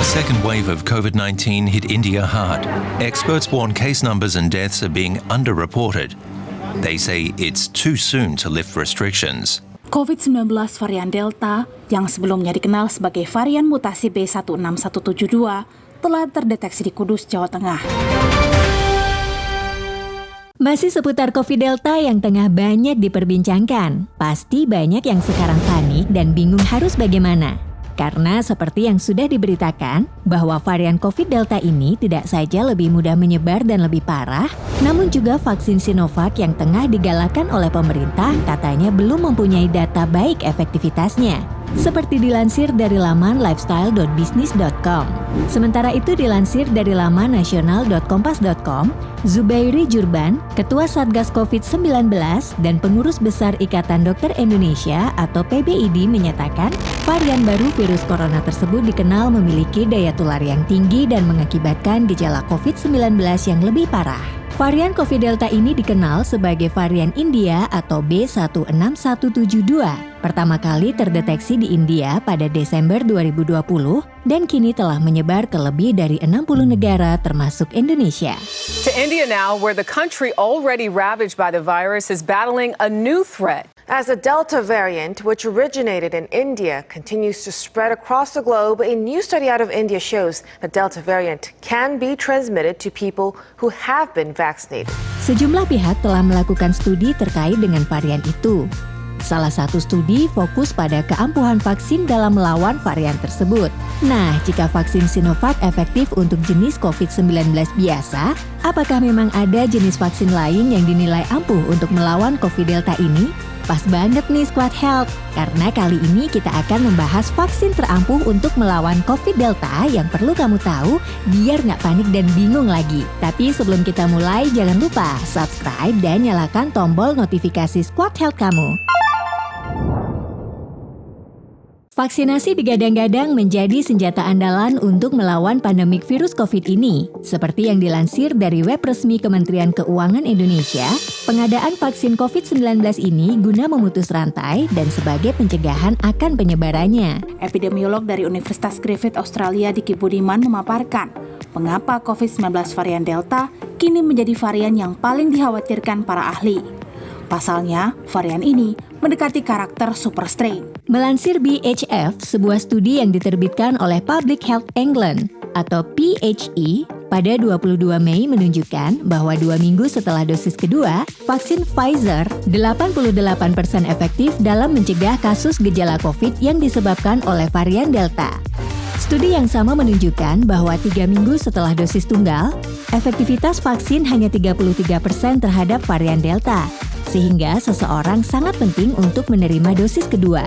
A second wave of COVID-19 hit India hard. Experts warn case numbers and deaths are being underreported. They say it's too soon to lift restrictions. COVID-19 varian Delta yang sebelumnya dikenal sebagai varian mutasi B16172 telah terdeteksi di Kudus, Jawa Tengah. Masih seputar COVID Delta yang tengah banyak diperbincangkan. Pasti banyak yang sekarang panik dan bingung harus bagaimana. Karena seperti yang sudah diberitakan, bahwa varian COVID Delta ini tidak saja lebih mudah menyebar dan lebih parah, namun juga vaksin Sinovac yang tengah digalakan oleh pemerintah katanya belum mempunyai data baik efektivitasnya. Seperti dilansir dari laman lifestyle.business.com. Sementara itu dilansir dari laman nasional.kompas.com, Zubairi Jurban, Ketua Satgas COVID-19 dan Pengurus Besar Ikatan Dokter Indonesia atau PBID menyatakan, varian baru virus corona tersebut dikenal memiliki daya tular yang tinggi dan mengakibatkan gejala COVID-19 yang lebih parah. Varian COVID Delta ini dikenal sebagai varian India atau B16172. Pertama kali terdeteksi di India pada Desember 2020 dan kini telah menyebar ke lebih dari 60 negara termasuk Indonesia. To India now, where the country already ravaged by the virus is battling a new threat. As the Delta variant, which originated in India, continues to spread across the globe, a new study out of India shows the Delta variant can be transmitted to people who have been vaccinated. Sejumlah pihak telah melakukan studi terkait dengan varian itu. Salah satu studi fokus pada keampuhan vaksin dalam melawan varian tersebut. Nah, jika vaksin Sinovac efektif untuk jenis COVID-19 biasa, apakah memang ada jenis vaksin lain yang dinilai ampuh untuk melawan COVID Delta ini? Pas banget nih Squad Health, karena kali ini kita akan membahas vaksin terampuh untuk melawan COVID Delta yang perlu kamu tahu biar nggak panik dan bingung lagi. Tapi sebelum kita mulai, jangan lupa subscribe dan nyalakan tombol notifikasi Squad Health kamu. Vaksinasi digadang-gadang menjadi senjata andalan untuk melawan pandemik virus COVID ini. Seperti yang dilansir dari web resmi Kementerian Keuangan Indonesia, pengadaan vaksin COVID-19 ini guna memutus rantai dan sebagai pencegahan akan penyebarannya. Epidemiolog dari Universitas Griffith Australia Diki Budiman memaparkan, mengapa COVID-19 varian Delta kini menjadi varian yang paling dikhawatirkan para ahli. Pasalnya, varian ini mendekati karakter super strain. Melansir BHF, sebuah studi yang diterbitkan oleh Public Health England atau PHE pada 22 Mei menunjukkan bahwa 2 minggu setelah dosis kedua, vaksin Pfizer 88% efektif dalam mencegah kasus gejala COVID yang disebabkan oleh varian Delta. Studi yang sama menunjukkan bahwa 3 minggu setelah dosis tunggal, efektivitas vaksin hanya 33% terhadap varian Delta, sehingga seseorang sangat penting untuk menerima dosis kedua.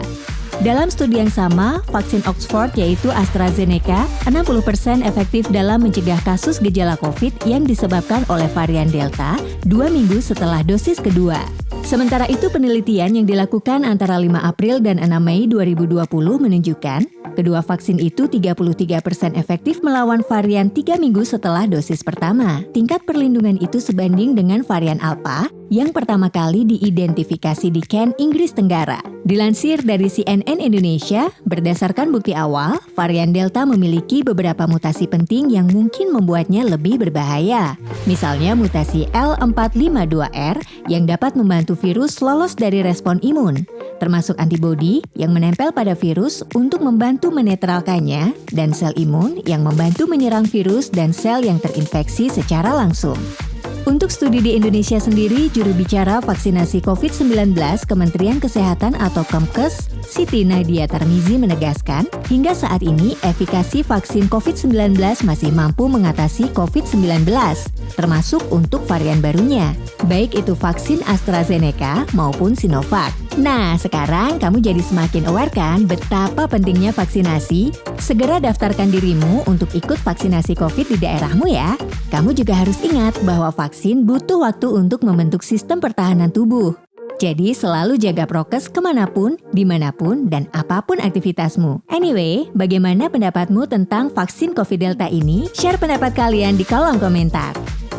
Dalam studi yang sama, vaksin Oxford yaitu AstraZeneca 60% efektif dalam mencegah kasus gejala COVID yang disebabkan oleh varian Delta 2 minggu setelah dosis kedua. Sementara itu penelitian yang dilakukan antara 5 April dan 6 Mei 2020 menunjukkan kedua vaksin itu 33% efektif melawan varian 3 minggu setelah dosis pertama. Tingkat perlindungan itu sebanding dengan varian Alpha yang pertama kali diidentifikasi di Kent, Inggris Tenggara. Dilansir dari CNN Indonesia, berdasarkan bukti awal, varian Delta memiliki beberapa mutasi penting yang mungkin membuatnya lebih berbahaya. Misalnya mutasi L452R yang dapat membantu virus lolos dari respon imun, termasuk antibodi yang menempel pada virus untuk membantu menetralkannya, dan sel imun yang membantu menyerang virus dan sel yang terinfeksi secara langsung. Untuk studi di Indonesia sendiri, juru bicara vaksinasi COVID-19 Kementerian Kesehatan atau Kemkes, Siti Nadia Tarmizi menegaskan, hingga saat ini efikasi vaksin COVID-19 masih mampu mengatasi COVID-19, termasuk untuk varian barunya, baik itu vaksin AstraZeneca maupun Sinovac. Nah, sekarang kamu jadi semakin aware kan betapa pentingnya vaksinasi? Segera daftarkan dirimu untuk ikut vaksinasi COVID di daerahmu ya. Kamu juga harus ingat bahwa vaksin butuh waktu untuk membentuk sistem pertahanan tubuh. Jadi selalu jaga prokes kemanapun, dimanapun, dan apapun aktivitasmu. Anyway, bagaimana pendapatmu tentang vaksin COVID Delta ini? Share pendapat kalian di kolom komentar.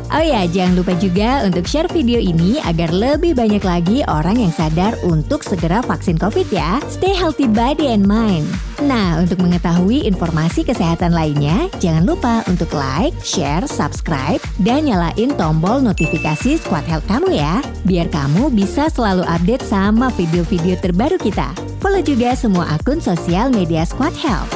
Oh ya, jangan lupa juga untuk share video ini agar lebih banyak lagi orang yang sadar untuk segera vaksin COVID ya. Stay healthy body and mind. Nah, untuk mengetahui informasi kesehatan lainnya, jangan lupa untuk like, share, subscribe, dan nyalain tombol notifikasi Squad Health kamu ya. Biar kamu bisa selalu update sama video-video terbaru kita. Follow juga semua akun sosial media Squad Health.